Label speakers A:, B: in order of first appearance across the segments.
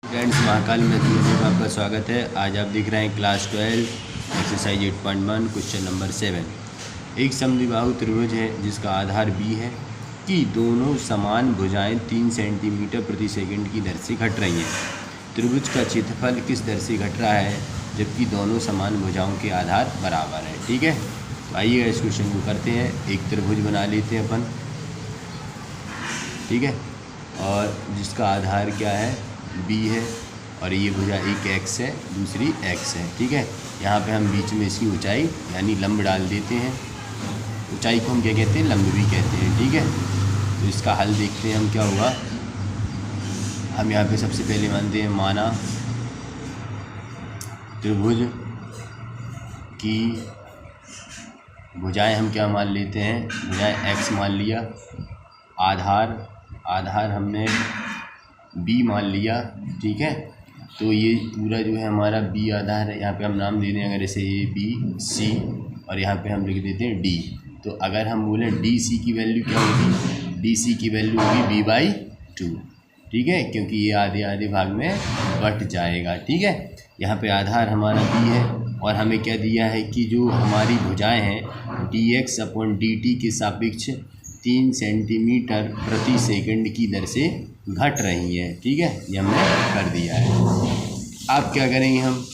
A: Friends, Mahakal mathematics में आपका स्वागत है। आज आप देख रहे हैं क्लास 12 एक्सरसाइज 8.1 क्वेश्चन नंबर 7। एक समद्विबाहु त्रिभुज है जिसका आधार b है कि दोनों समान भुजाएं 3 सेंटीमीटर प्रति सेकंड की दर से घट रही हैं। त्रिभुज का क्षेत्रफल किस दर से घट रहा है जबकि दोनों समान भुजाओं के आधार बराबर है। ठीक है, तो आइएगा इस क्वेश्चन को करते हैं। एक त्रिभुज बना लेते हैं अपन, ठीक है, और जिसका आधार क्या है, b है, और ये भुजा एक x है, दूसरी x है। ठीक है, यहाँ पे हम बीच में इसकी ऊंचाई यानी लंब डाल देते हैं। ऊंचाई को हम क्या कहते हैं, लंब भी कहते हैं। ठीक है, तो इसका हल देखते हैं हम क्या हुआ। हम यहाँ पे सबसे पहले मानते हैं, माना त्रिभुज की भुजाएं हम क्या मान लेते हैं, भुजाएं x मान लिया, आधार हमने b मान लिया। ठीक है, तो ये पूरा जो है हमारा b आधार है। यहाँ पे हम नाम दे दें अगर ऐसे a b c, और यहाँ पे हम लिख देते हैं d। तो अगर हम बोलें dc की वैल्यू क्या होगी, dc की वैल्यू होगी b/2। ठीक है, क्योंकि ये आधे आधे भाग में बट जाएगा। ठीक है, यहाँ पे आधार हमारा b है और हमें क्या दिया है कि जो हमारी भुजाएं हैं dx/dt के सापेक्ष 3 सेंटीमीटर प्रति सेकंड की दर से घट रही हैं। ठीक है, ये हमने कर दिया है। अब क्या करेंगे हम,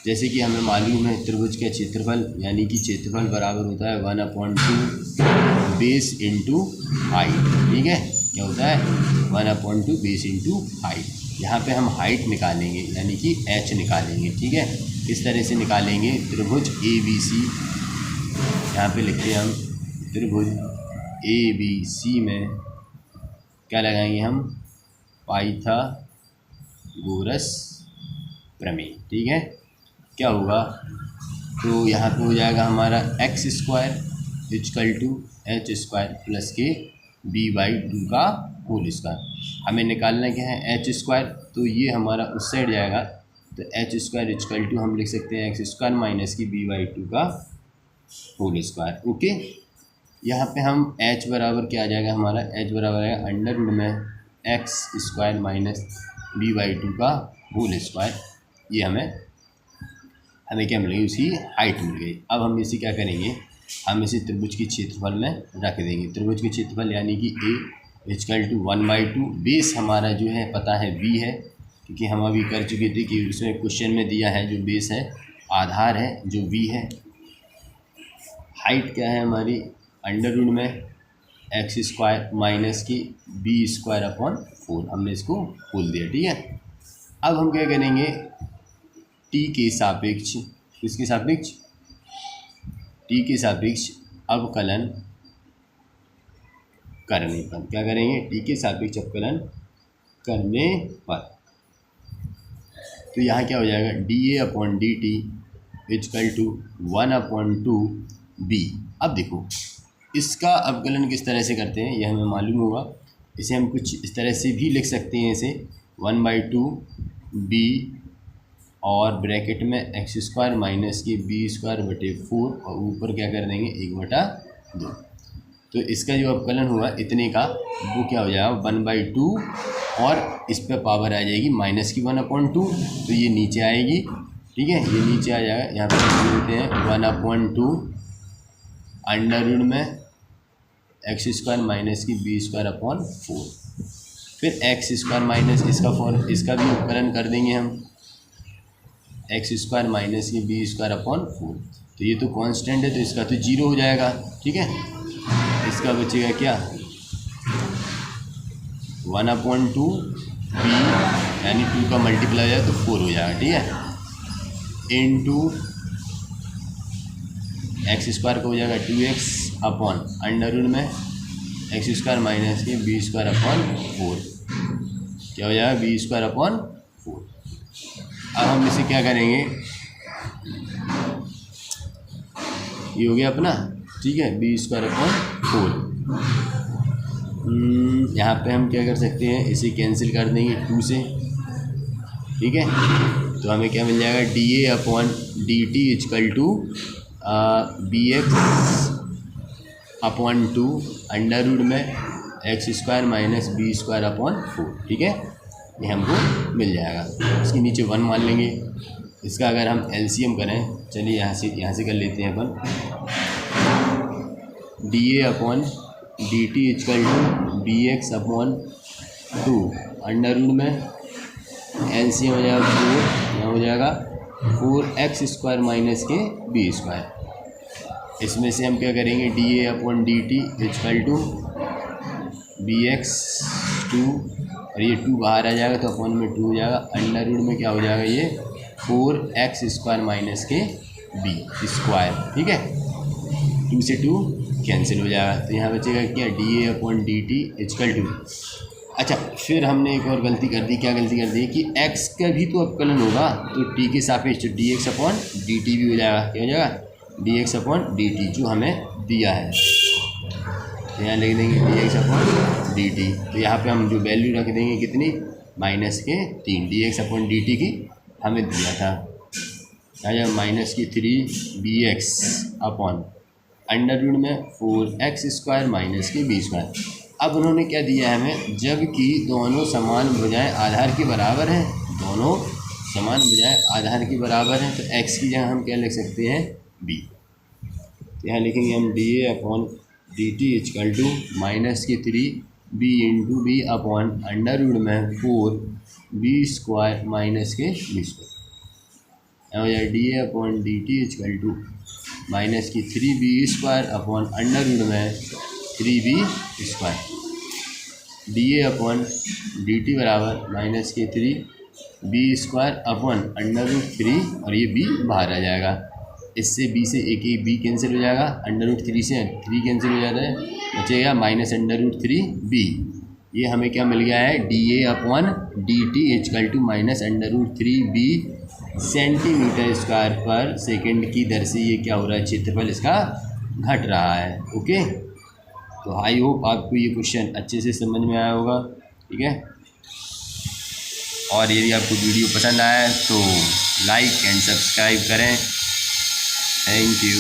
A: जैसे कि हमें मालूम है त्रिभुज का क्षेत्रफल यानी कि क्षेत्रफल बराबर होता है 1/2 बेस इंटू हाइट। ठीक है, क्या होता है, 1/2 बेस इंटू हाइट। यहाँ पे हम हाइट निकालेंगे यानी कि h निकालेंगे। ठीक है, इस तरह से निकालेंगे। त्रिभुज ABC, यहाँ पे लिखते हैं हम त्रिभुज ABC में क्या लगाएंगे हम, पाइथागोरस प्रमेय। ठीक है, क्या होगा, तो यहाँ पे हो जाएगा हमारा x² = h² प्लस के b/2 का होल स्क्वायर। हमें निकालना क्या है, h², तो ये हमारा उस साइड जाएगा, तो h² = हम लिख सकते हैं x² माइनस की b/2 का होल स्क्वायर। ओके, यहाँ पे हम h बराबर क्या आ जाएगा हमारा, h बराबर आएगा अंडर रूट में x² माइनस b/2 का होल स्क्वायर। ये हमें क्या मिल गई, उसकी हाइट मिल गई। अब हम इसे क्या करेंगे, हम इसे त्रिभुज के क्षेत्रफल में रख देंगे। त्रिभुज के क्षेत्रफल यानी कि a = 1/2, बेस हमारा जो है पता है b है, क्योंकि हम अभी कर चुके थे कि उसमें क्वेश्चन में दिया है जो बेस है, आधार है जो b है। हाइट क्या है हमारी, अंडर रूट में x² माइनस की b²/4, हमने इसको खोल दिया। ठीक है, अब हम क्या करेंगे, t के सापेक्ष, किसके सापेक्ष, t के सापेक्ष अवकलन करने पर क्या करेंगे, t के सापेक्ष अवकलन करने पर, तो यहाँ क्या हो जाएगा, dA/dt = 1/2b। अब देखो इसका अवकलन किस तरह से करते हैं, यह हमें मालूम होगा। इसे हम कुछ इस तरह से भी लिख सकते हैं, इसे 1/2b और ब्रैकेट में x² माइनस की b²/4, और ऊपर क्या कर देंगे 1/2। तो इसका जो अवकलन हुआ इतने का, वो क्या हो जाएगा 1/2, और इस पर पावर आ जाएगी माइनस की 1/2, तो ये नीचे आएगी। ठीक है, ये नीचे आ जाएगा। यहाँ पर बोलते हैं 1/2 अंडर रूट में x² माइनस की b²/4, फिर x² माइनस इसका भी उपकलन कर देंगे हम, x² माइनस की b²/4। तो ये तो कांस्टेंट है, तो इसका तो 0 हो जाएगा। ठीक है, इसका बचेगा क्या, 1/2b यानी 2 का मल्टीप्लाई हो जाए तो 4 हो जाएगा। ठीक है, इंटू x² का हो जाएगा 2x अपॉन अंडर रूट में x² माइनस की b²/4, क्या हो जाएगा b²/4। अब हम इसे क्या करेंगे, ये हो गया अपना। ठीक है, b²/4। यहाँ पे हम क्या कर सकते हैं, इसे कैंसिल कर देंगे 2 से। ठीक है, तो हमें क्या मिल जाएगा, dA/dt = bx/2 अंडर रूट में x² माइनस b²/4। ठीक है, ये हमको मिल जाएगा। इसके नीचे 1 मान लेंगे। इसका अगर हम एलसीएम करें, चलिए यहाँ से कर लेते हैं अपन। dA/dt equal to bx/2 under root में एलसीएम हो जाएगा 4, यहाँ हो जाएगा 4x² माइनस के b²। इसमें से हम क्या करेंगे, dA/dt इक्वल टू bx2 और ये 2 बाहर आ जाएगा तो अपन में 2 हो जाएगा। अंडर रूट में क्या हो जाएगा, ये 4x² माइनस के b²। ठीक है, 2 से 2 कैंसिल हो जाएगा तो यहाँ बचेगा क्या, dA/dt इक्वल टू। अच्छा, फिर हमने एक और गलती कर दी। क्या गलती कर दी कि x का भी तो अवकलन होगा तो t के सापेक्ष dx/dt भी हो जाएगा। क्या हो जाएगा, dx/dt जो हमें दिया है। तो यहाँ लिख देंगे dx/dt। तो यहाँ पे हम जो वैल्यू रख देंगे कितनी, -3 dx/dt की हमें दिया था। -3 bx/ अंडर रूट में 4x² माइनस के b²। अब उन्होंने क्या दिया है हमें, जबकि दोनों समान भुजाएं आधार के बराबर हैं, दोनों समान भुजाएं आधार के बराबर हैं, तो x की जगह हम क्या लिख सकते हैं, b। तो यहाँ लिखेंगे हम dA/dt equal to -3 b into b upon under root में 4b² माइनस के b²। यहाँ हो जाए dA/dt equal to -3b² upon under root में 3b²। dA/dt बराबर -3b² अपॉन अंडर रूट 3 और ये b बाहर आ जाएगा। इससे b से एक b कैंसिल हो जाएगा, अंडर रूट 3 से 3 कैंसिल हो जाता है, बचेगा -√3b। ये हमें क्या मिल गया है, dA/dt इक्वल टू -√3b सेंटीमीटर² पर सेकंड की दर से ये क्या हो रहा है, क्षेत्रफल इसका घट रहा है। ओके, तो आई होप आपको ये क्वेश्चन अच्छे से समझ में आया होगा। ठीक है, और यदि आपको वीडियो पसंद आया तो लाइक एंड सब्सक्राइब करें। Thank you.